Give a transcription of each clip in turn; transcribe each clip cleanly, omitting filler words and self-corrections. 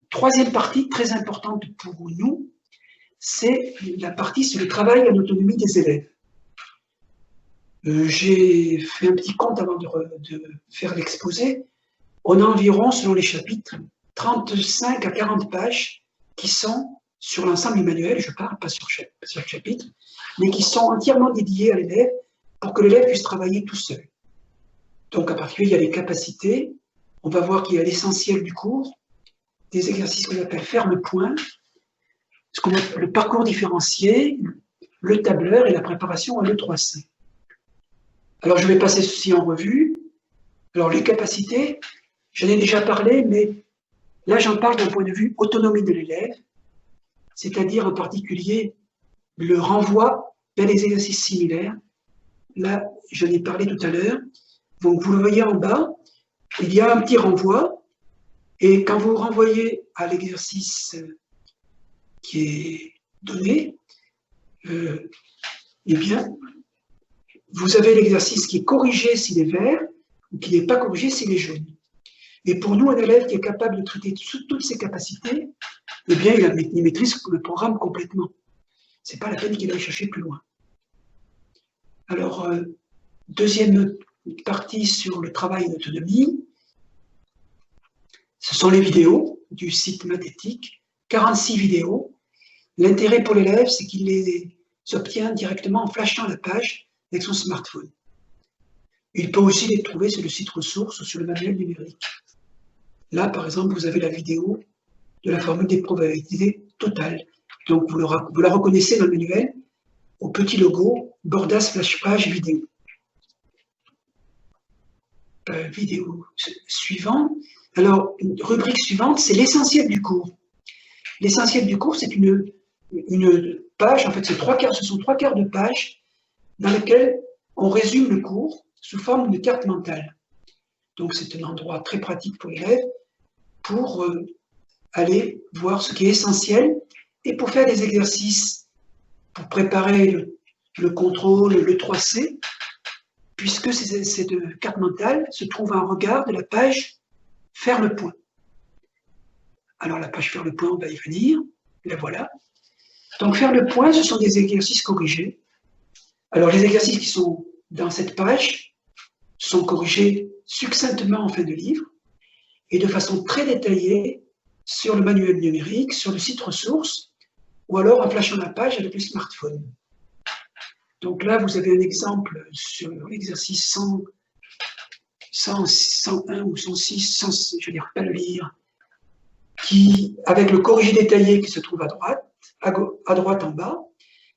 troisième partie très importante pour nous, c'est la partie sur le travail en autonomie des élèves. J'ai fait un petit compte avant de faire l'exposé. On a environ, selon les chapitres, 35 à 40 pages qui sont sur l'ensemble du manuel, je parle pas sur chaque chapitre, mais qui sont entièrement dédiés à l'élève pour que l'élève puisse travailler tout seul. Donc, en particulier, il y a les capacités. On va voir qu'il y a l'essentiel du cours, des exercices qu'on appelle ferme-point, ce qu'on appelle le parcours différencié, le tableur et la préparation à l'E3C. Alors, je vais passer ceci en revue. Alors, les capacités, j'en ai déjà parlé, mais là, j'en parle d'un point de vue autonomie de l'élève, c'est-à-dire en particulier le renvoi vers les exercices similaires. Là, j'en ai parlé tout à l'heure. Donc, vous le voyez en bas, il y a un petit renvoi, et quand vous renvoyez à l'exercice qui est donné, eh bien, vous avez l'exercice qui est corrigé s'il est vert, ou qui n'est pas corrigé s'il est jaune. Et pour nous, un élève qui est capable de traiter toutes ses capacités, eh bien, il maîtrise le programme complètement. Ce n'est pas la peine qu'il aille chercher plus loin. Alors, deuxième partie sur le travail d'autonomie, ce sont les vidéos du site Mathétique, 46 vidéos. L'intérêt pour l'élève, c'est qu'il les obtient directement en flashant la page avec son smartphone. Il peut aussi les trouver sur le site ressources ou sur le manuel numérique. Là, par exemple, vous avez la vidéo de la formule des probabilités totales. Donc, vous la reconnaissez dans le manuel au petit logo Bordas Flash Page vidéo. Vidéo suivante. Alors, une rubrique suivante, c'est l'essentiel du cours. L'essentiel du cours, c'est une page, en fait, ce sont 3/4 de page dans lequel on résume le cours sous forme de carte mentale. Donc, c'est un endroit très pratique pour l'élève pour aller voir ce qui est essentiel et pour faire des exercices pour préparer le contrôle, le 3C, puisque cette carte mentale se trouve en regard de la page Faire le point. Alors, la page Faire le point, on va y venir. La voilà. Donc, faire le point, ce sont des exercices corrigés. Alors, les exercices qui sont dans cette page sont corrigés succinctement en fin de livre et de façon très détaillée sur le manuel numérique, sur le site ressources, ou alors en flashant la page avec le smartphone. Donc là, vous avez un exemple sur l'exercice 101 ou 106, je ne vais pas le lire, qui, avec le corrigé détaillé qui se trouve à droite en bas,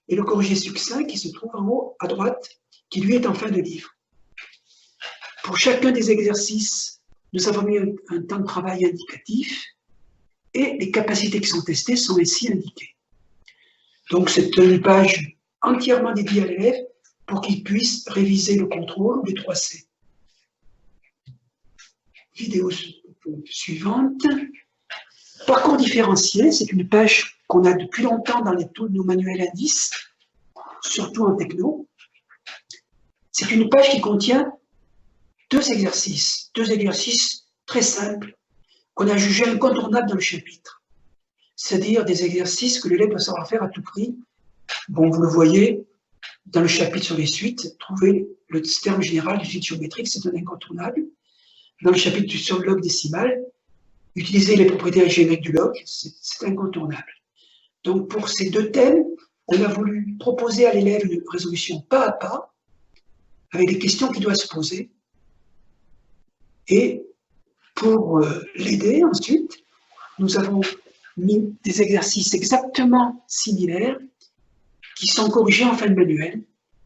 et le corrigé succinct qui se trouve en haut à droite, qui lui est en fin de livre. Pour chacun des exercices, nous avons mis un temps de travail indicatif, et les capacités qui sont testées sont ainsi indiquées. Donc c'est une page entièrement dédiée à l'élève pour qu'il puisse réviser le contrôle ou les 3C. Vidéo suivante. Parcours différencié, c'est une page qu'on a depuis longtemps dans tous nos manuels indices, surtout en techno. C'est une page qui contient deux exercices très simples qu'on a jugés incontournables dans le chapitre. C'est-à-dire des exercices que l'élève doit savoir faire à tout prix. Bon, vous le voyez, dans le chapitre sur les suites, trouver le terme général du suite géométrique, c'est un incontournable. Dans le chapitre sur le log décimal, utiliser les propriétés algébriques du log, c'est incontournable. Donc, pour ces deux thèmes, on a voulu proposer à l'élève une résolution pas à pas, avec des questions qu'il doit se poser. Et pour l'aider ensuite, nous avons mis des exercices exactement similaires qui sont corrigés en fin de manuel,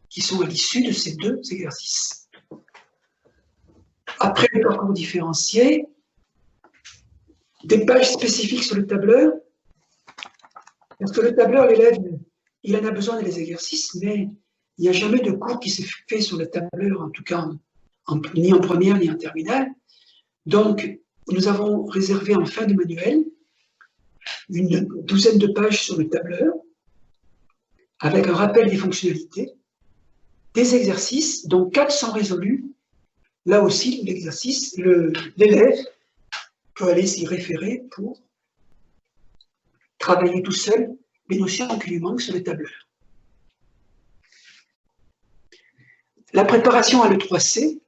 qui sont à l'issue de ces deux exercices. Après le parcours différencié, des pages spécifiques sur le tableur, parce que le tableur, l'élève, il en a besoin des exercices, mais il n'y a jamais de cours qui s'est fait sur le tableur, en tout cas ni en première ni en terminale. Donc, nous avons réservé en fin de manuel une douzaine de pages sur le tableur, avec un rappel des fonctionnalités, des exercices, dont 4 sont résolus. Là aussi, l'exercice, l'élève peut aller s'y référer pour travailler tout seul les notions qui lui manquent sur le tableur. La préparation à l'E3C,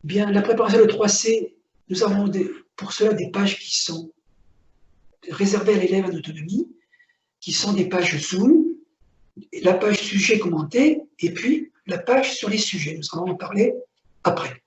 bien, la préparation à l'E3C, nous avons pour cela des pages qui sont réservées à l'élève en autonomie, qui sont des pages Zoom, la page sujet commenté, et puis la page sur les sujets. Nous allons en parler après.